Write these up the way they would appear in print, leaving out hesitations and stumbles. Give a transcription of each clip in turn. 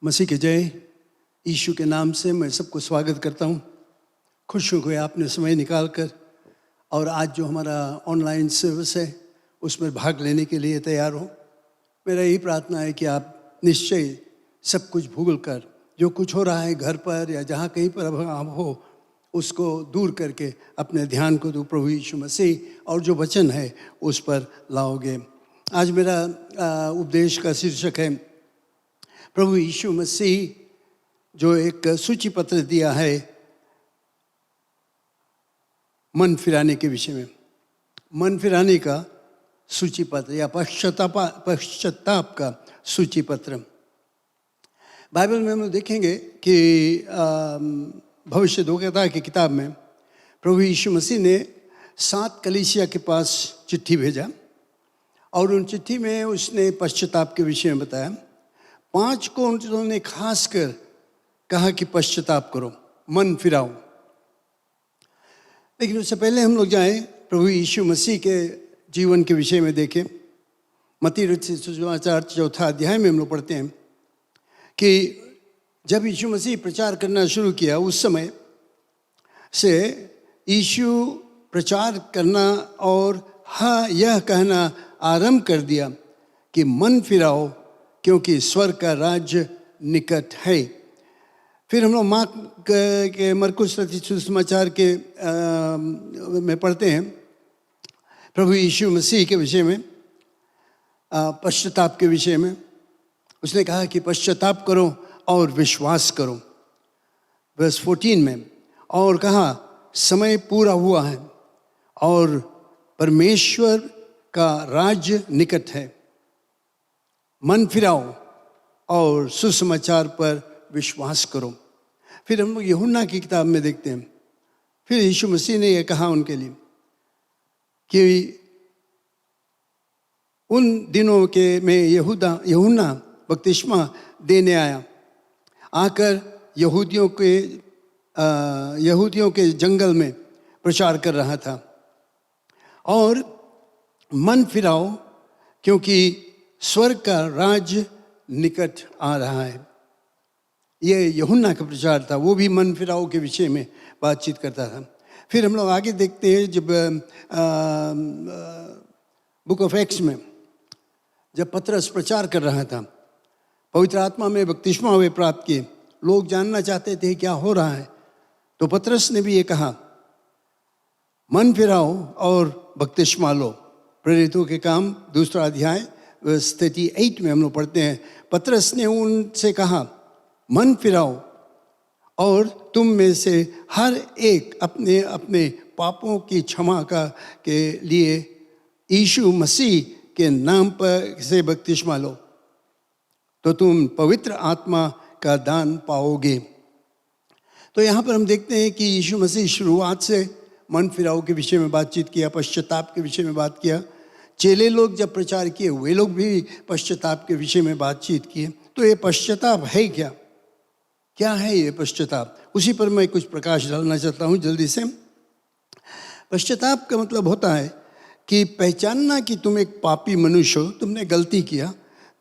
मसीह के जय। यीशु के नाम से मैं सबको स्वागत करता हूँ। खुश हूँ कि आपने समय निकाल कर और आज जो हमारा ऑनलाइन सर्विस है उसमें भाग लेने के लिए तैयार हो। मेरा यही प्रार्थना है कि आप निश्चय सब कुछ भूल कर जो कुछ हो रहा है घर पर या जहाँ कहीं पर अब आप हो उसको दूर करके अपने ध्यान को तो प्रभु यीशु मसीह और जो वचन है उस पर लाओगे। आज मेरा उपदेश का शीर्षक है प्रभु यीशु मसीह जो एक सूची पत्र दिया है मन फिराने के विषय में, मन फिराने का सूची पत्र या पश्चाताप का सूची पत्र। बाइबल में हम देखेंगे कि भविष्यद्वक्ता की किताब में प्रभु यीशु मसीह ने 7 कलीसिया के पास चिट्ठी भेजा और उन चिट्ठी में उसने पश्चाताप के विषय में बताया। 5 को उन्होंने खास कर कहा कि पश्चाताप करो, मन फिराओ। लेकिन उससे पहले हम लोग जाएं प्रभु यीशु मसीह के जीवन के विषय में देखें। मत्ती रचित सुसमाचार 4 अध्याय में हम लोग पढ़ते हैं कि जब यीशु मसीह प्रचार करना शुरू किया उस समय से यीशु प्रचार करना और हाँ यह कहना आरंभ कर दिया कि मन फिराओ क्योंकि स्वर्ग का राज्य निकट है। फिर हम लोग मरकुस रचित सुसमाचार के में पढ़ते हैं प्रभु यीशु मसीह के विषय में, पश्चाताप के विषय में। उसने कहा कि पश्चाताप करो और विश्वास करो। वर्स 14 में और कहा समय पूरा हुआ है और परमेश्वर का राज्य निकट है। मन फिराओ और सुसमाचार पर विश्वास करो। फिर हम लोग यूहन्ना की किताब में देखते हैं, फिर यीशु मसीह ने यह कहा उनके लिए कि उन दिनों के में यूहन्ना बपतिस्मा देने आया, आकर यहूदियों के जंगल में प्रचार कर रहा था और मन फिराओ क्योंकि स्वर्ग का राज्य निकट आ रहा है। ये यूहन्ना का प्रचार था, वो भी मन फिराओ के विषय में बातचीत करता था। फिर हम लोग आगे देखते हैं जब बुक ऑफ एक्ट्स में जब पतरस प्रचार कर रहा था, पवित्र आत्मा में बपतिस्मा वे प्राप्त किए, लोग जानना चाहते थे क्या हो रहा है, तो पतरस ने भी ये कहा मन फिराओ और बपतिस्मा लो। प्रेरितों के काम 2 अध्याय वर्स 38 में हम लोग पढ़ते हैं, पतरस ने उनसे कहा मन फिराओ और तुम में से हर एक अपने अपने पापों की क्षमा के लिए यीशु मसीह के नाम पर से बपतिस्मा लो तो तुम पवित्र आत्मा का दान पाओगे। तो यहाँ पर हम देखते हैं कि यीशु मसीह शुरुआत से मन फिराओ के विषय में बातचीत किया, पश्चाताप के विषय में बात किया। चेले लोग जब प्रचार किए वे लोग भी पश्चाताप के विषय में बातचीत किए। तो ये पश्चाताप है क्या है ये पश्चाताप, उसी पर मैं कुछ प्रकाश डालना चाहता हूँ जल्दी से। पश्चाताप का मतलब होता है कि पहचानना कि तुम एक पापी मनुष्य हो, तुमने गलती किया,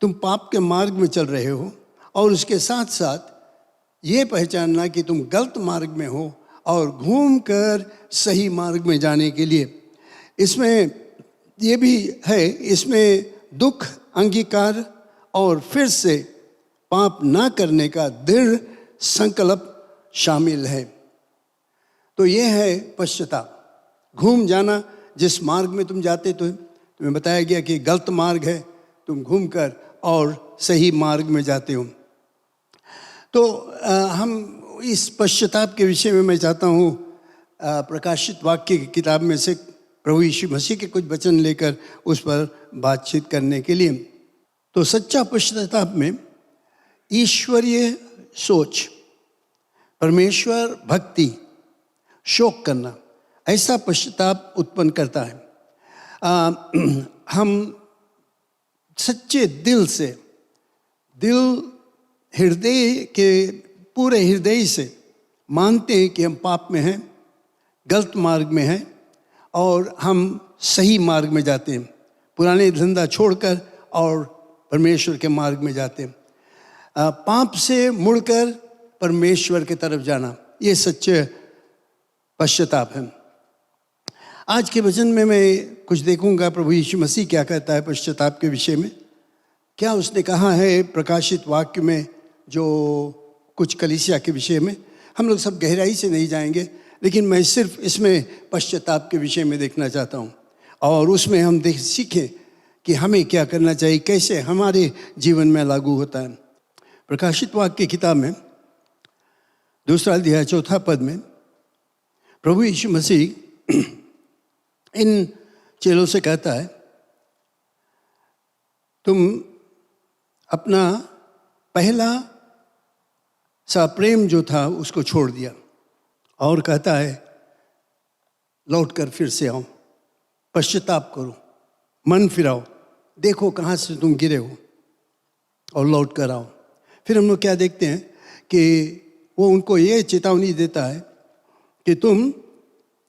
तुम पाप के मार्ग में चल रहे हो और उसके साथ साथ ये पहचानना कि तुम गलत मार्ग में हो और घूम कर सही मार्ग में जाने के लिए। इसमें ये भी है, इसमें दुख, अंगीकार और फिर से पाप ना करने का दृढ़ संकल्प शामिल है। तो ये है पश्चाताप। घूम जाना, जिस मार्ग में तुम जाते तो तुम्हें बताया गया कि गलत मार्ग है, तुम घूमकर और सही मार्ग में जाते हो। तो हम इस पश्चाताप के विषय में मैं चाहता हूँ प्रकाशित वाक्य की किताब में से प्रभु यीशु मसीह के कुछ वचन लेकर उस पर बातचीत करने के लिए। तो सच्चा पश्चाताप में ईश्वरीय सोच, परमेश्वर भक्ति, शोक करना, ऐसा पश्चाताप उत्पन्न करता है। हम सच्चे दिल से, हृदय के पूरे हृदय से मानते हैं कि हम पाप में हैं, गलत मार्ग में हैं और हम सही मार्ग में जाते हैं, पुराने धंधा छोड़कर और परमेश्वर के मार्ग में जाते हैं। पाप से मुड़कर परमेश्वर की तरफ जाना, ये सच्चे पश्चाताप है। आज के वचन में मैं कुछ देखूंगा प्रभु यीशु मसीह क्या कहता है पश्चाताप के विषय में। क्या उसने कहा है प्रकाशित वाक्य में, जो कुछ कलीसिया के विषय में। हम लोग सब गहराई से नहीं जाएंगे, लेकिन मैं सिर्फ इसमें पश्चाताप के विषय में देखना चाहता हूँ, और उसमें हम सीखें कि हमें क्या करना चाहिए, कैसे हमारे जीवन में लागू होता है। प्रकाशित वाक्य की किताब में 2 अध्याय 4 पद में प्रभु यीशु मसीह इन चेलों से कहता है, तुम अपना पहला सा प्रेम जो था उसको छोड़ दिया, और कहता है लौट कर फिर से आओ, पश्चाताप करो, मन फिराओ, देखो कहाँ से तुम गिरे हो और लौट कर आओ। फिर हम लोग क्या देखते हैं कि वो उनको ये चेतावनी देता है कि तुम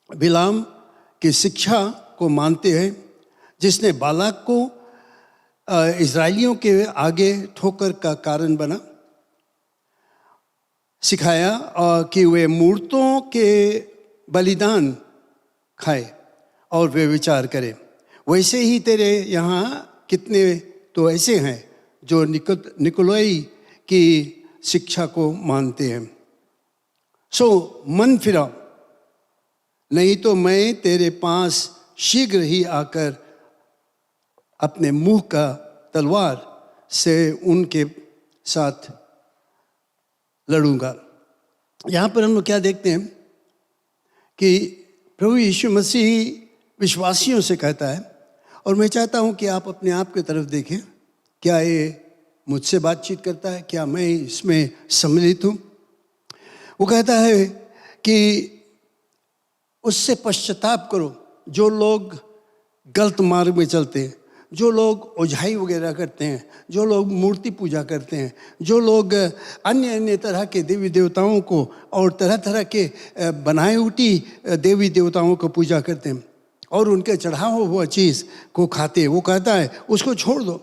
बिलाम की शिक्षा को मानते हैं, जिसने बालाक को इजराइलियों के आगे ठोकर का कारण बना, सिखाया कि वे मूर्तों के बलिदान खाए और वे विचार करें। वैसे ही तेरे यहाँ कितने तो ऐसे हैं जो निकोलाई की शिक्षा को मानते हैं। सो मन फिराओ, नहीं तो मैं तेरे पास शीघ्र ही आकर अपने मुंह का तलवार से उनके साथ लड़ूंगा। यहाँ पर हम लोग क्या देखते हैं कि प्रभु यीशु मसीह विश्वासियों से कहता है, और मैं चाहता हूँ कि आप अपने आप की तरफ देखें, क्या ये मुझसे बातचीत करता है, क्या मैं इसमें सम्मिलित हूँ। वो कहता है कि उससे पश्चाताप करो, जो लोग गलत मार्ग में चलते हैं, जो लोग ओझाई वगैरह करते हैं, जो लोग मूर्ति पूजा करते हैं, जो लोग अन्य अन्य तरह के देवी देवताओं को और तरह तरह के बनाई उठी देवी देवताओं को पूजा करते हैं और उनके चढ़ावा हुआ चीज़ को खाते हैं। वो कहता है उसको छोड़ दो।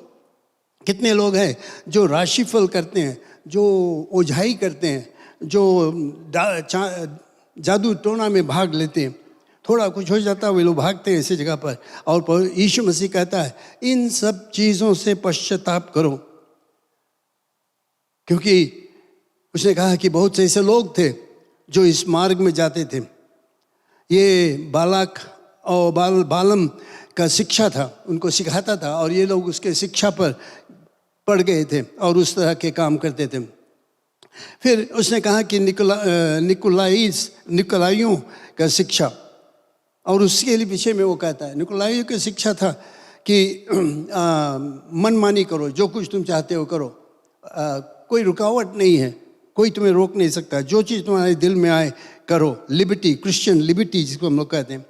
कितने लोग हैं जो राशिफल करते हैं, जो ओझाई करते हैं, जो जादू टोना में भाग लेते हैं, थोड़ा कुछ हो जाता है वे लोग भागते हैं ऐसी जगह पर। और यीशु मसीह कहता है इन सब चीज़ों से पश्चाताप करो, क्योंकि उसने कहा कि बहुत से ऐसे लोग थे जो इस मार्ग में जाते थे। ये बालाक और बालम का शिक्षा था, उनको सिखाता था, और ये लोग उसके शिक्षा पर पड़ गए थे और उस तरह के काम करते थे। फिर उसने कहा कि निकोलाइयों का शिक्षा, और उसके लिए विषय में वो कहता है निकोलाइयों की शिक्षा था कि मनमानी करो, जो कुछ तुम चाहते हो करो, कोई रुकावट नहीं है, कोई तुम्हें रोक नहीं सकता, जो चीज़ तुम्हारे दिल में आए करो। लिबर्टी, क्रिश्चियन लिबर्टी जिसको हम लोग कहते हैं।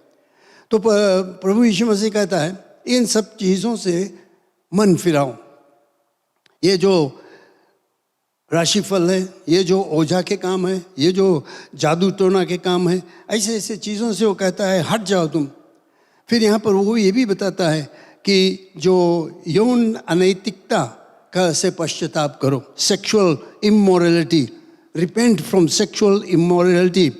तो प्रभु यीशु मसीह कहता है इन सब चीज़ों से मन फिराओ। ये जो राशिफल है, ये जो ओझा के काम है, ये जो जादू टोना के काम है, ऐसे ऐसे चीज़ों से वो कहता है हट जाओ तुम। फिर यहाँ पर वो ये भी बताता है कि जो यौन अनैतिकता का से पश्चाताप करो, sexual immorality, repent from sexual immorality,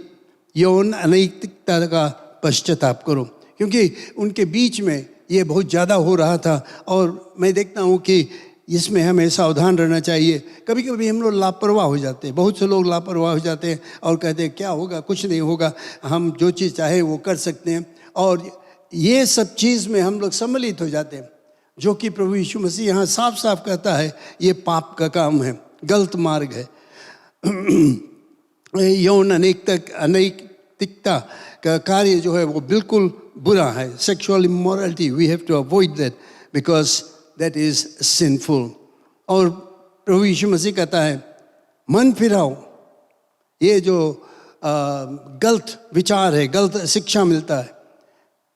यौन अनैतिकता का पश्चाताप करो, क्योंकि उनके बीच में ये बहुत ज़्यादा हो रहा था। और मैं देखता हूँ कि इसमें हमें सावधान रहना चाहिए। कभी कभी हम लोग लापरवाह हो जाते हैं, बहुत से लोग लापरवाह हो जाते हैं और कहते हैं क्या होगा, कुछ नहीं होगा, हम जो चीज़ चाहे वो कर सकते हैं, और ये सब चीज़ में हम लोग सम्मिलित हो जाते हैं, जो कि प्रभु यीशु मसीह यहाँ साफ साफ कहता है ये पाप का काम है, गलत मार्ग है। यौन अनैतिकता का कार्य जो है वो बिल्कुल बुरा है। Sexual immorality, we have to avoid that because that is sinful. और प्रभु यीशु मसीह कहता है मन फिराओ। ये जो गलत विचार है, गलत शिक्षा मिलता है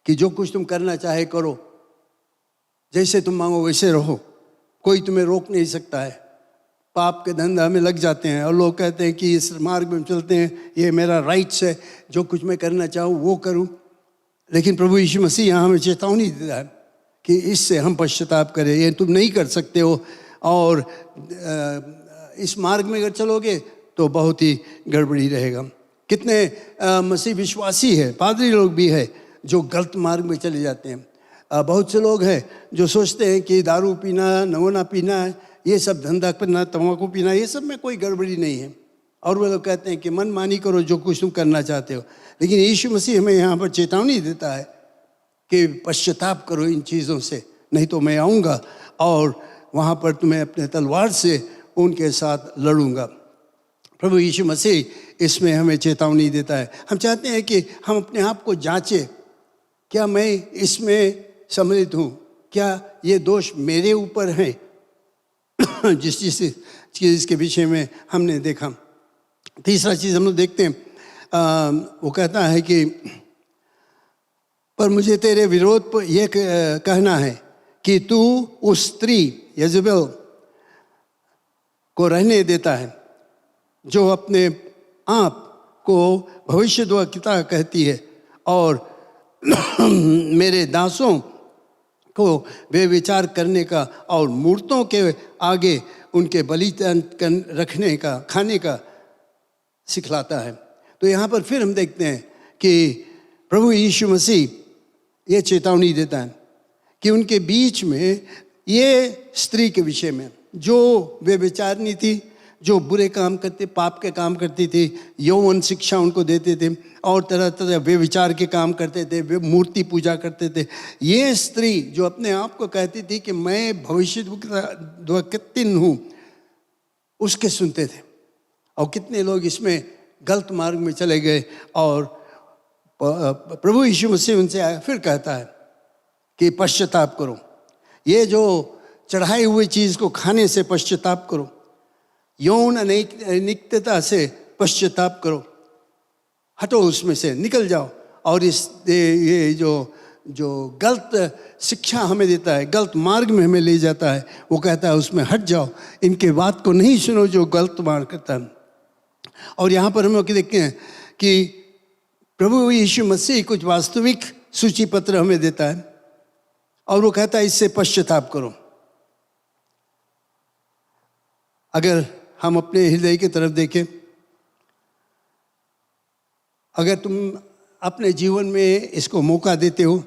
कि जो कुछ तुम करना चाहे करो, जैसे तुम मांगो वैसे रहो, कोई तुम्हें रोक नहीं सकता है। पाप के धंधा में लग जाते हैं और लोग कहते हैं कि इस मार्ग में चलते हैं, ये मेरा राइट्स है, जो कुछ मैं करना चाहूँ वो करूँ। लेकिन प्रभु यीशु मसीह यहाँ हमें चेतावनी देता है कि इससे हम पश्चाताप करें, ये तुम नहीं कर सकते हो। और इस मार्ग में अगर चलोगे तो बहुत ही गड़बड़ी रहेगा। कितने मसीह विश्वासी है, पादरी लोग भी है जो गलत मार्ग में चले जाते हैं। बहुत से लोग हैं जो सोचते हैं कि दारू पीना, नगोना पीना, ये सब धंधा करना, तम्बाकू पीना, ये सब में कोई गड़बड़ी नहीं है। और वो लोग कहते हैं कि मन मानी करो जो कुछ तुम करना चाहते हो। लेकिन यीशु मसीह हमें यहाँ पर चेतावनी देता है कि पश्चाताप करो इन चीज़ों से, नहीं तो मैं आऊँगा और वहाँ पर तुम्हें अपने तलवार से उनके साथ लड़ूंगा। प्रभु यीशु मसीह इसमें हमें चेतावनी देता है। हम चाहते हैं कि हम अपने आप को जांचें, क्या मैं इसमें सम्मिलित हूँ, क्या ये दोष मेरे ऊपर है जिस चीज़ के विषय में हमने देखा। तीसरा चीज़ हम लोग देखते हैं, वो कहता है कि पर मुझे तेरे विरोध पर यह कहना है कि तू उस स्त्री यजबेल को रहने देता है जो अपने आप को भविष्यद्वक्ता कहती है और मेरे दासों को वे विचार करने का और मूर्तों के आगे उनके बलिदान रखने का, खाने का सिखलाता है। तो यहाँ पर फिर हम देखते हैं कि प्रभु यीशु मसीह ये चेतावनी देता है कि उनके बीच में ये स्त्री के विषय में जो वे व्यभिचारिणी थी, जो बुरे काम करते, पाप के काम करती थी, यौवन शिक्षा उनको देते थे और तरह तरह वे विचार के काम करते थे, वे मूर्ति पूजा करते थे। ये स्त्री जो अपने आप को कहती थी कि मैं भविष्यद्वक्तिन हूँ, उसके सुनते थे। और कितने लोग इसमें गलत मार्ग में चले गए और प्रभु यीशु मसीह उनसे आया फिर कहता है कि पश्चाताप करो, ये जो चढ़ाई हुई चीज़ को खाने से पश्चाताप करो, यौन अनैतिकता से पश्चाताप करो, हटो उसमें से, निकल जाओ। और ये जो गलत शिक्षा हमें देता है, गलत मार्ग में हमें ले जाता है, वो कहता है उसमें हट जाओ, इनके बात को नहीं सुनो जो गलत मार्ग करता है। और यहाँ पर हम लोग देखते हैं कि प्रभु यीशु मसीह कुछ वास्तविक सूची पत्र हमें देता है और वो कहता है इससे पश्चाताप करो। अगर हम अपने हृदय की तरफ देखें, अगर तुम अपने जीवन में इसको मौका देते हो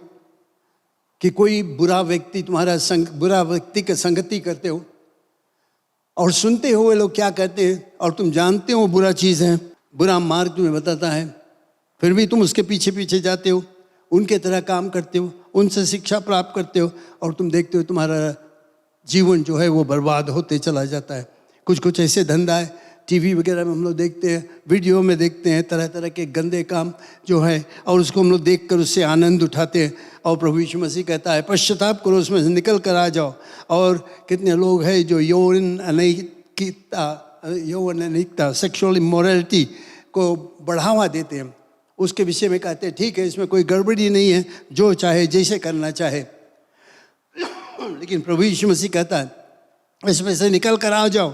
कि कोई बुरा व्यक्ति तुम्हारा बुरा व्यक्ति की संगति करते हो और सुनते हो वे लोग क्या कहते हैं और तुम जानते हो बुरा चीज़ है, बुरा मार्ग तुम्हें बताता है, फिर भी तुम उसके पीछे पीछे जाते हो, उनके तरह काम करते हो, उनसे शिक्षा प्राप्त करते हो और तुम देखते हो तुम्हारा जीवन जो है वो बर्बाद होते चला जाता है। कुछ कुछ ऐसे धंधा है, टीवी वगैरह में हम लोग देखते हैं, वीडियो में देखते हैं तरह तरह के गंदे काम जो है और उसको हम लोग देखकर उससे आनंद उठाते हैं। और प्रभु यीशु मसीह कहता है पश्चाताप करो, उसमें से निकल कर आ जाओ। और कितने लोग हैं जो यौन अनैतिकता सेक्सुअल इमोरलिटी को बढ़ावा देते हैं, उसके विषय में कहते हैं ठीक है इसमें कोई गड़बड़ी नहीं है, जो चाहे जैसे करना चाहे। लेकिन प्रभु यीशु मसीह कहता है इसमें से निकल कर आ जाओ,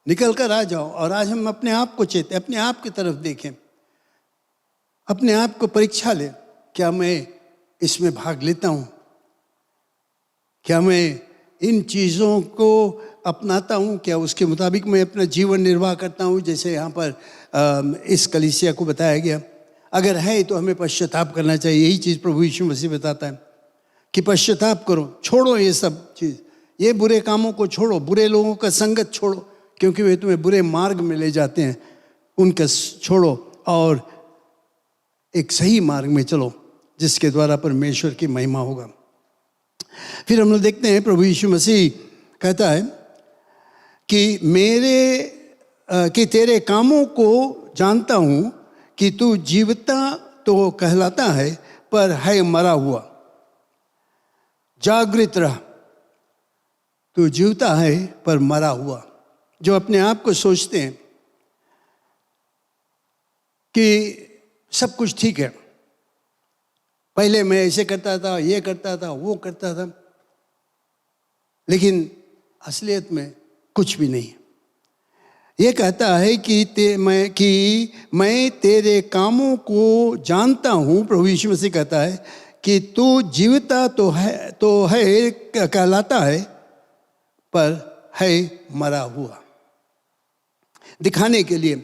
निकल कर आ जाओ। और आज हम अपने आप को चेतें, अपने आप की तरफ देखें, अपने आप को परीक्षा लें, क्या मैं इसमें भाग लेता हूँ, क्या मैं इन चीज़ों को अपनाता हूँ, क्या उसके मुताबिक मैं अपना जीवन निर्वाह करता हूँ जैसे यहाँ पर इस कलीसिया को बताया गया। अगर है तो हमें पश्चाताप करना चाहिए। यही चीज़ प्रभु यीशु मसीह बताता है कि पश्चाताप करो, छोड़ो ये सब चीज़, ये बुरे कामों को छोड़ो, बुरे लोगों का संगत छोड़ो क्योंकि वे तुम्हें बुरे मार्ग में ले जाते हैं, उनका छोड़ो और एक सही मार्ग में चलो जिसके द्वारा परमेश्वर की महिमा होगा। फिर हम लोग देखते हैं प्रभु यीशु मसीह कहता है कि तेरे कामों को जानता हूँ कि तू जीवता तो कहलाता है पर है मरा हुआ। जागृत रह, तू जीवता है पर मरा हुआ। जो अपने आप को सोचते हैं कि सब कुछ ठीक है, पहले मैं ऐसे करता था, ये करता था, वो करता था, लेकिन असलियत में कुछ भी नहीं। ये कहता है कि मैं तेरे कामों को जानता हूँ। प्रभु यीशु मसीह कहता है कि तू जीवता तो है कहलाता है पर है मरा हुआ। दिखाने के लिए,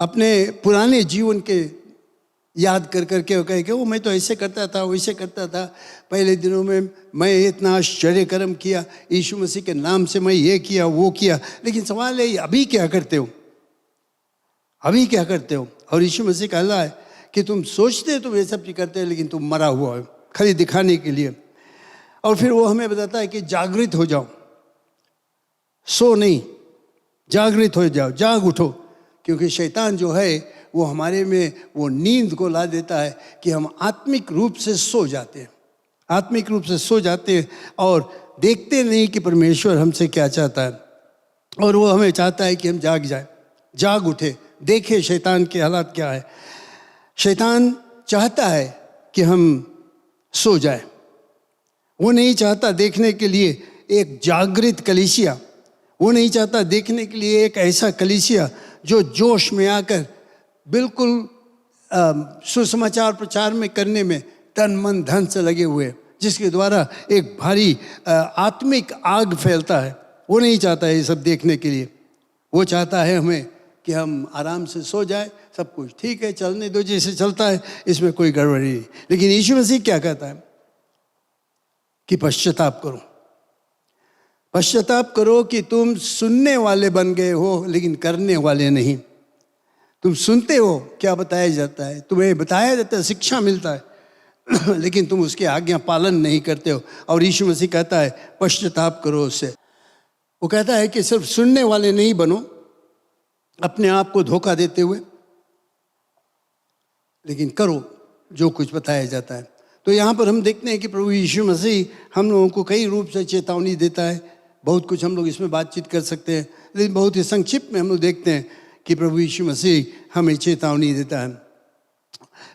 अपने पुराने जीवन के याद कर करके वो कहे कि वो मैं तो ऐसे करता था, वैसे करता था, पहले दिनों में मैं इतना आश्चर्य कर्म किया, यीशु मसीह के नाम से मैं ये किया वो किया। लेकिन सवाल है अभी क्या करते हो, अभी क्या करते हो? और यीशु मसीह कहला है कि तुम सोचते हो तुम ये सब चीज करते हो, लेकिन तुम मरा हुआ हो खाली दिखाने के लिए। और फिर वो हमें बताता है कि जागृत हो जाओ, सो नहीं, जागृत हो जाओ, जाग उठो, क्योंकि शैतान जो है वो हमारे में वो नींद को ला देता है कि हम आत्मिक रूप से सो जाते हैं, आत्मिक रूप से सो जाते हैं और देखते नहीं कि परमेश्वर हमसे क्या चाहता है। और वो हमें चाहता है कि हम जाग जाए, जाग उठे, देखे शैतान के हालात क्या है। शैतान चाहता है कि हम सो जाए, वो नहीं चाहता देखने के लिए एक जागृत कलीसिया, वो नहीं चाहता देखने के लिए एक ऐसा कलीसिया जो जोश में आकर बिल्कुल सुसमाचार प्रचार में करने में तन मन धन से लगे हुए, जिसके द्वारा एक भारी आत्मिक आग फैलता है। वो नहीं चाहता है ये सब देखने के लिए, वो चाहता है हमें कि हम आराम से सो जाए, सब कुछ ठीक है, चलने दो जैसे चलता है, इसमें कोई गड़बड़ी नहीं। लेकिन यीशु मसीह क्या कहता है कि पश्चाताप करो, पश्चाताप करो कि तुम सुनने वाले बन गए हो लेकिन करने वाले नहीं। तुम सुनते हो क्या बताया जाता है, तुम्हें बताया जाता है, शिक्षा मिलता है लेकिन तुम उसकी आज्ञा पालन नहीं करते हो। और यीशु मसीह कहता है पश्चाताप करो उससे। वो कहता है कि सिर्फ सुनने वाले नहीं बनो अपने आप को धोखा देते हुए, लेकिन करो जो कुछ बताया जाता है। तो यहाँ पर हम देखते हैं कि प्रभु यीशु मसीह हम लोगों को कई रूप से चेतावनी देता है। बहुत कुछ हम लोग इसमें बातचीत कर सकते हैं, लेकिन बहुत ही संक्षिप्त में हम लोग देखते हैं कि प्रभु यीशु मसीह हमें चेतावनी देता है।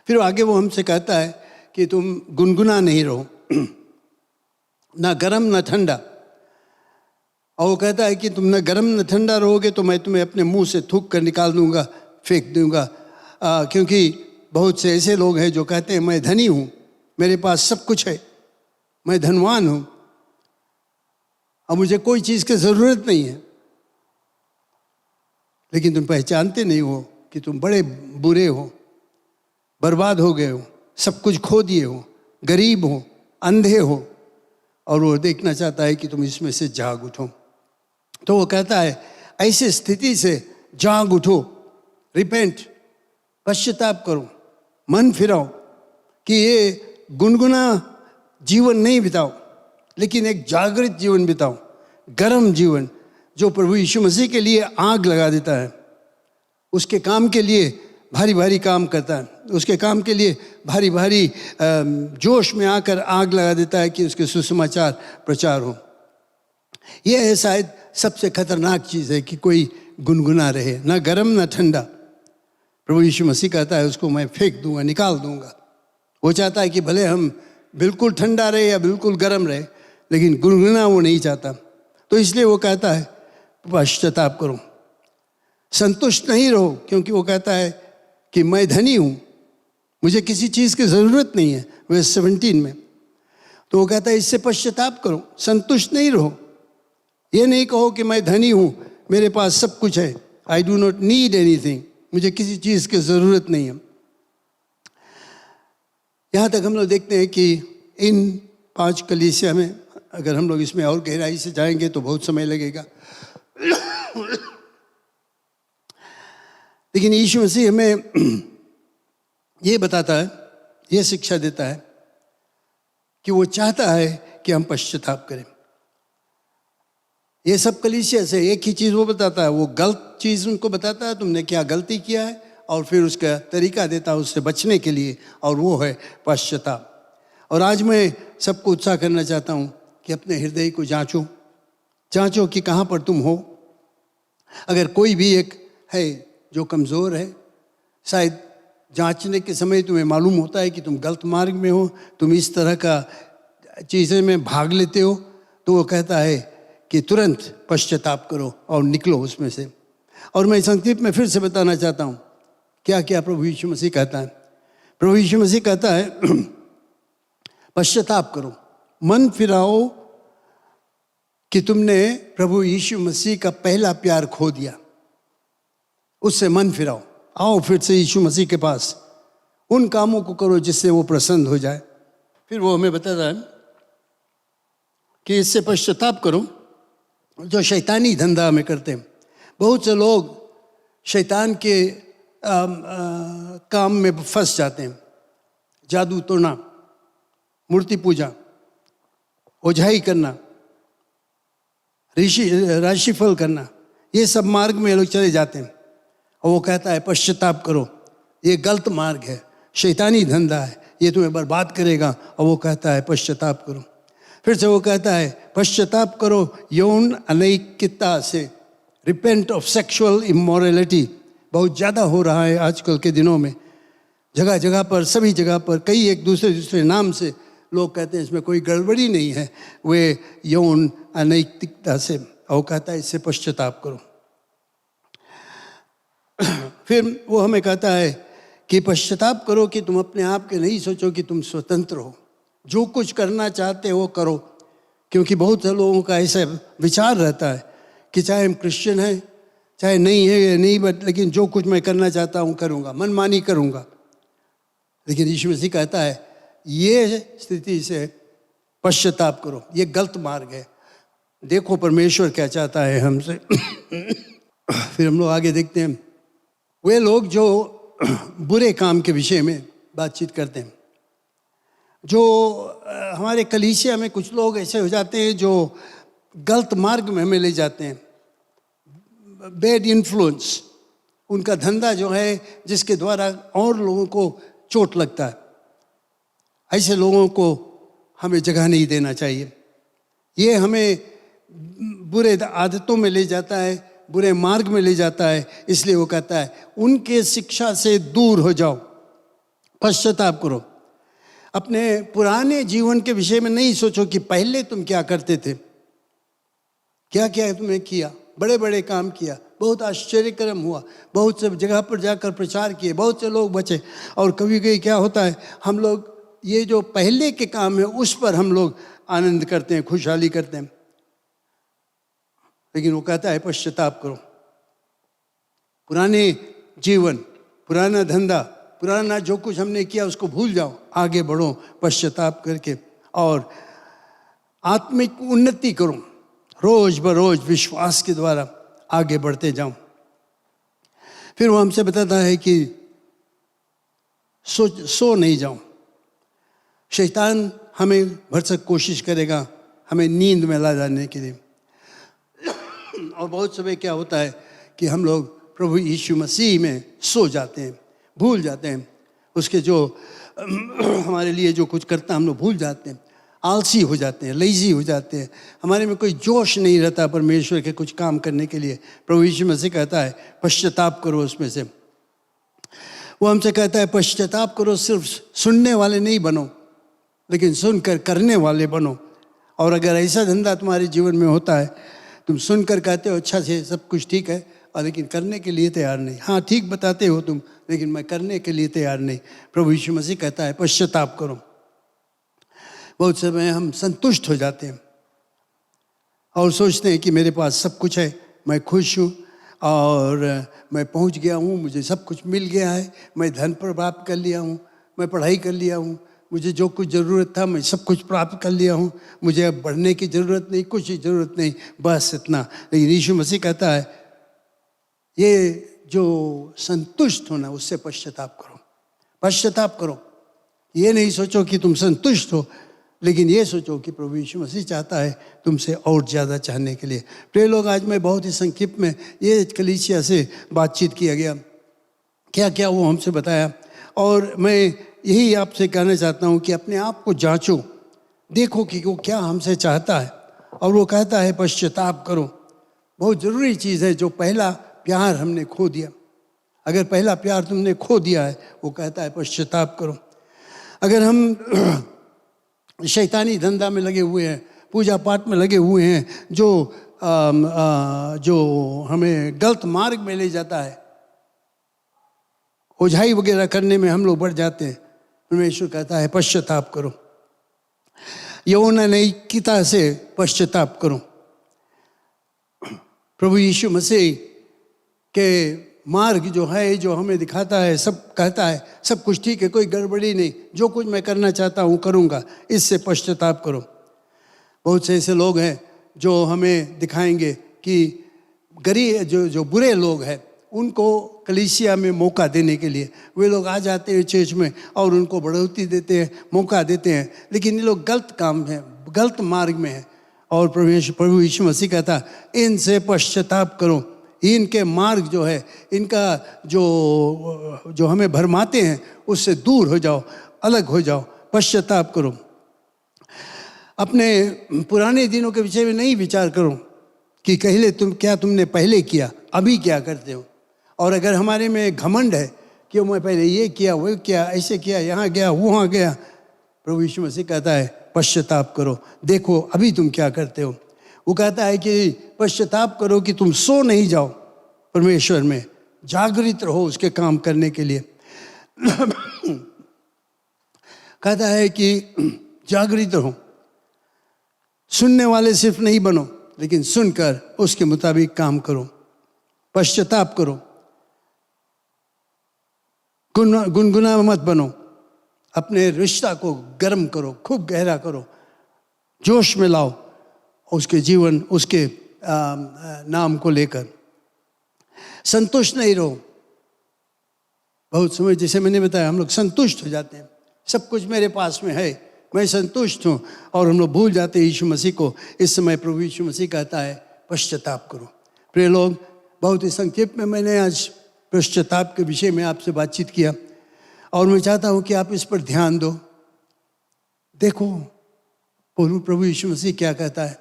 फिर आगे वो हमसे कहता है कि तुम गुनगुना नहीं रहो, ना गरम ना ठंडा। और वो कहता है कि तुम न गरम न ठंडा रहोगे तो मैं तुम्हें अपने मुंह से थूक कर निकाल दूंगा, फेंक दूंगा। क्योंकि बहुत से ऐसे लोग हैं जो कहते हैं मैं धनी हूँ, मेरे पास सब कुछ है, मैं धनवान हूँ और मुझे कोई चीज़ की ज़रूरत नहीं है। लेकिन तुम पहचानते नहीं हो कि तुम बड़े बुरे हो, बर्बाद हो गए हो, सब कुछ खो दिए हो, गरीब हो, अंधे हो, और वो देखना चाहता है कि तुम इसमें से जाग उठो। तो वो कहता है ऐसी स्थिति से जाग उठो, रिपेंट, पश्चाताप करो, मन फिराओ कि ये गुनगुना जीवन नहीं बिताओ, लेकिन एक जागृत जीवन बिताओ, गर्म जीवन जो प्रभु यीशु मसीह के लिए आग लगा देता है, उसके काम के लिए भारी भारी काम करता है, उसके काम के लिए भारी भारी जोश में आकर आग लगा देता है कि उसके सुसमाचार प्रचार हो। यह है शायद सबसे खतरनाक चीज़ है कि कोई गुनगुना रहे, ना गर्म ना ठंडा। प्रभु यीशु मसीह कहता है उसको मैं फेंक दूंगा, निकाल दूंगा। वो चाहता है कि भले हम बिल्कुल ठंडा रहे या बिल्कुल गर्म रहे, लेकिन गुनगुना वो नहीं चाहता। तो इसलिए वो कहता है पश्चाताप करो, संतुष्ट नहीं रहो, क्योंकि वो कहता है कि मैं धनी हूँ, मुझे किसी चीज़ की ज़रूरत नहीं है, वर्स 17 में। तो वो कहता है इससे पश्चाताप करो, संतुष्ट नहीं रहो। ये नहीं कहो कि मैं धनी हूँ, मेरे पास सब कुछ है, I do not need anything, मुझे किसी चीज़ की ज़रूरत नहीं है। यहाँ तक हम लोग देखते हैं कि इन 5 कलीसिया में, अगर हम लोग इसमें और गहराई से जाएंगे तो बहुत समय लगेगा लेकिन यीशु मसीह हमें ये बताता है, ये शिक्षा देता है कि वो चाहता है कि हम पश्चाताप करें। ये सब कलीसिया से एक ही चीज़ वो बताता है, वो गलत चीज़ उनको बताता है, तुमने क्या गलती किया है, और फिर उसका तरीका देता है उससे बचने के लिए, और वो है पश्चाताप। और आज मैं सबको उत्साह करना चाहता हूँ कि अपने हृदय को जांचो, जांचो कि कहाँ पर तुम हो। अगर कोई भी एक है जो कमज़ोर है, शायद जांचने के समय तुम्हें मालूम होता है कि तुम गलत मार्ग में हो, तुम इस तरह का चीज़ें में भाग लेते हो, तो वो कहता है कि तुरंत पश्चाताप करो और निकलो उसमें से। और मैं संक्षिप्त में फिर से बताना चाहता हूँ क्या क्या प्रभु यीशु मसीह कहता है। प्रभु यीशु मसीह कहता है पश्चाताप करो, मन फिराओ कि तुमने प्रभु यीशु मसीह का पहला प्यार खो दिया, उससे मन फिराओ, आओ फिर से यीशु मसीह के पास, उन कामों को करो जिससे वो प्रसन्न हो जाए। फिर वो हमें बताता है कि इससे पश्चाताप करो जो शैतानी धंधा में करते हैं। बहुत से लोग शैतान के काम में फंस जाते हैं। जादू टोना, मूर्ति पूजा, ओझाई करना, राशिफल करना, ये सब मार्ग में लोग चले जाते हैं। और वो कहता है पश्चाताप करो, ये गलत मार्ग है, शैतानी धंधा है, ये तुम्हें बर्बाद करेगा। और वो कहता है पश्चाताप करो। फिर से वो कहता है पश्चाताप करो यौन अनैतिकता से, रिपेंट ऑफ सेक्सुअल इमोरलिटी। बहुत ज़्यादा हो रहा है आजकल के दिनों में, जगह जगह पर, सभी जगह पर, कई एक दूसरे नाम से लोग कहते हैं इसमें कोई गड़बड़ी नहीं है, वे यौन अनैतिकता से। और कहता है इससे पश्चाताप करो। फिर वो हमें कहता है कि पश्चाताप करो कि तुम अपने आप के नहीं सोचो कि तुम स्वतंत्र हो, जो कुछ करना चाहते हो करो। क्योंकि बहुत से लोगों का ऐसा विचार रहता है कि चाहे हम क्रिश्चियन हैं, चाहे नहीं है नहीं, बट लेकिन जो कुछ मैं करना चाहता हूँ करूँगा, मनमानी करूँगा। लेकिन यीशु मसीह कहता है ये स्थिति से पश्चाताप करो, ये गलत मार्ग है। देखो परमेश्वर क्या चाहता है हमसे। फिर हम लोग आगे देखते हैं, वे लोग जो बुरे काम के विषय में बातचीत करते हैं, जो हमारे कलीसिया में कुछ लोग ऐसे हो जाते हैं जो गलत मार्ग में हमें ले जाते हैं, बैड इन्फ्लुएंस, उनका धंधा जो है जिसके द्वारा और लोगों को चोट लगता है। ऐसे लोगों को हमें जगह नहीं देना चाहिए। ये हमें बुरे आदतों में ले जाता है, बुरे मार्ग में ले जाता है। इसलिए वो कहता है उनके शिक्षा से दूर हो जाओ, पश्चाताप करो। अपने पुराने जीवन के विषय में नहीं सोचो कि पहले तुम क्या करते थे, क्या क्या तुमने किया, बड़े बड़े काम किया, बहुत आश्चर्यक्रम हुआ, बहुत से जगह पर जाकर प्रचार किए, बहुत से लोग बचे। और कभी कभी क्या होता है, हम लोग ये जो पहले के काम है उस पर हम लोग आनंद करते हैं, खुशहाली करते हैं। लेकिन वो कहता है पश्चाताप करो, पुराने जीवन, पुराना धंधा, पुराना जो कुछ हमने किया उसको भूल जाओ, आगे बढ़ो पश्चाताप करके और आत्मिक उन्नति करो, रोज बरोज विश्वास के द्वारा आगे बढ़ते जाओ। फिर वो हमसे बताता है कि सो नहीं जाओ। शैतान हमें भरसक कोशिश करेगा हमें नींद में ला जाने के लिए। और बहुत समय क्या होता है कि हम लोग प्रभु यीशु मसीह में सो जाते हैं, भूल जाते हैं उसके जो हमारे लिए जो कुछ करता हम लोग भूल जाते हैं, आलसी हो जाते हैं, लेजी हो जाते हैं, हमारे में कोई जोश नहीं रहता परमेश्वर के कुछ काम करने के लिए। प्रभु यीशु मसीह कहता है पश्चाताप करो उसमें से। वो हमसे कहता है पश्चाताप करो, सिर्फ सुनने वाले नहीं बनो लेकिन सुनकर करने वाले बनो। और अगर ऐसा धंधा तुम्हारे जीवन में होता है, तुम सुनकर कहते हो अच्छा से सब कुछ ठीक है और लेकिन करने के लिए तैयार नहीं, हाँ ठीक बताते हो तुम लेकिन मैं करने के लिए तैयार नहीं, प्रभु यीशु मसीह कहता है पश्चाताप करो। बहुत समय हम संतुष्ट हो जाते हैं और सोचते हैं कि मेरे पास सब कुछ है, मैं खुश हूँ और मैं पहुँच गया हूँ, मुझे सब कुछ मिल गया है, मैं धन प्राप्त कर लिया हूँ, मैं पढ़ाई कर लिया हूँ, मुझे जो कुछ ज़रूरत था मैं सब कुछ प्राप्त कर लिया हूँ, मुझे अब बढ़ने की ज़रूरत नहीं, कुछ ही ज़रूरत नहीं, बस इतना। लेकिन यीशु मसीह कहता है ये जो संतुष्ट होना उससे पश्चाताप करो, पश्चाताप करो। ये नहीं सोचो कि तुम संतुष्ट हो, लेकिन ये सोचो कि प्रभु यीशु मसीह चाहता है तुमसे और ज़्यादा चाहने के लिए। प्रिय लोग, आज मैं बहुत ही संक्षिप्त में ये कलीसिया से बातचीत किया गया, क्या क्या वो हमसे बताया। और मैं यही आपसे कहना चाहता हूँ कि अपने आप को जांचो, देखो कि वो क्या हमसे चाहता है। और वो कहता है पश्चाताप करो। बहुत ज़रूरी चीज़ है, जो पहला प्यार हमने खो दिया, अगर पहला प्यार तुमने खो दिया है, वो कहता है पश्चाताप करो। अगर हम शैतानी धंधा में लगे हुए हैं, पूजा पाठ में लगे हुए हैं, जो हमें गलत मार्ग में ले जाता है, ओझाई वगैरह करने में हम लोग बढ़ जाते हैं, परमेश्वर कहता है पश्चाताप करो। यौन अनैतिकता से पश्चाताप करो। प्रभु यीशु मसीह के मार्ग जो है, जो हमें दिखाता है, सब कहता है सब कुछ ठीक है, कोई गड़बड़ी नहीं, जो कुछ मैं करना चाहता हूँ करूँगा, इससे पश्चाताप करो। बहुत से ऐसे लोग हैं जो हमें दिखाएंगे कि गरीब जो बुरे लोग हैं उनको कलीसिया में मौका देने के लिए वे लोग आ जाते हैं चर्च में और उनको बढ़ोतरी देते हैं, मौका देते हैं, लेकिन ये लोग गलत काम है, गलत मार्ग में है। और प्रभु यीशु मसीह कहता इनसे पश्चाताप करो। इनके मार्ग जो है, इनका जो हमें भरमाते हैं उससे दूर हो जाओ, अलग हो जाओ, पश्चाताप करो। अपने पुराने दिनों के विषय में नहीं विचार करो कि पहले तुमने पहले किया, अभी क्या करते हो। और अगर हमारे में घमंड है कि मैं पहले ये किया, वो किया, ऐसे किया, यहाँ गया, वहाँ गया, प्रभु यीशु मसीह कहता है पश्चाताप करो, देखो अभी तुम क्या करते हो। वो कहता है कि पश्चाताप करो कि तुम सो नहीं जाओ, परमेश्वर में जागृत रहो उसके काम करने के लिए। कहता है कि जागृत रहो, सुनने वाले सिर्फ नहीं बनो, लेकिन सुनकर उसके मुताबिक काम करो, पश्चाताप करो, गुनगुना मत बनो, अपने रिश्ता को गर्म करो, खूब गहरा करो, जोश में लाओ उसके जीवन, उसके नाम को लेकर। संतुष्ट नहीं रहो। बहुत समय जैसे मैंने बताया हम लोग संतुष्ट हो जाते हैं, सब कुछ मेरे पास में है, मैं संतुष्ट हूँ, और हम लोग भूल जाते हैं यीशु मसीह को। इस समय प्रभु यीशु मसीह कहता है पश्चाताप करो। प्रिय लोग, बहुत ही संक्षेप में मैंने आज पश्चाताप के विषय में आपसे बातचीत किया और मैं चाहता हूँ कि आप इस पर ध्यान दो। देखो प्रभु यीशु मसीह क्या कहता है।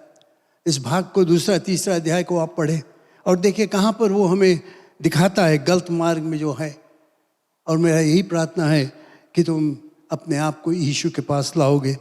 इस भाग को, दूसरा तीसरा अध्याय को आप पढ़ें और देखिए कहाँ पर वो हमें दिखाता है गलत मार्ग में जो है। और मेरा यही प्रार्थना है कि तुम अपने आप को यीशु के पास लाओगे।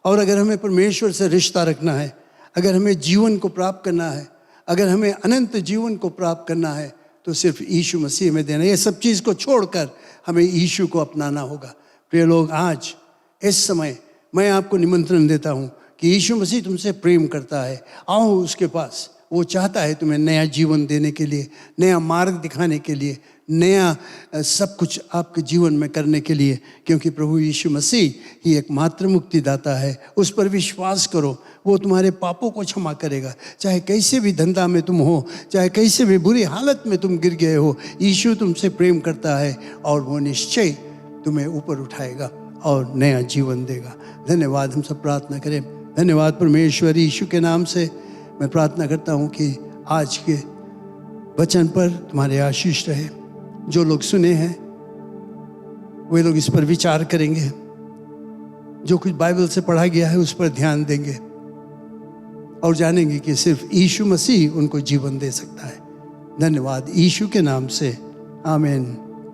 और अगर हमें परमेश्वर से रिश्ता रखना है, अगर हमें जीवन को प्राप्त करना है, अगर हमें अनंत जीवन को प्राप्त करना है, तो सिर्फ यीशु मसीह में देना। ये सब चीज़ को छोड़कर हमें यीशु को अपनाना होगा। प्रिय लोग, आज इस समय मैं आपको निमंत्रण देता हूँ कि यीशु मसीह तुमसे प्रेम करता है। आओ उसके पास, वो चाहता है तुम्हें नया जीवन देने के लिए, नया मार्ग दिखाने के लिए, नया सब कुछ आपके जीवन में करने के लिए, क्योंकि प्रभु यीशु मसीह ही एकमात्र मुक्तिदाता है। उस पर विश्वास करो, वो तुम्हारे पापों को क्षमा करेगा। चाहे कैसे भी धंधा में तुम हो, चाहे कैसे भी बुरी हालत में तुम गिर गए हो, यीशु तुमसे प्रेम करता है और वो निश्चय तुम्हें ऊपर उठाएगा और नया जीवन देगा। धन्यवाद। हम सब प्रार्थना करें। धन्यवाद परमेश्वर, यीशु के नाम से मैं प्रार्थना करता हूँ कि आज के वचन पर तुम्हारे आशीष रहे। जो लोग सुने हैं वे लोग इस पर विचार करेंगे, जो कुछ बाइबल से पढ़ा गया है उस पर ध्यान देंगे और जानेंगे कि सिर्फ यीशु मसीह उनको जीवन दे सकता है। धन्यवाद, यीशु के नाम से, आमीन।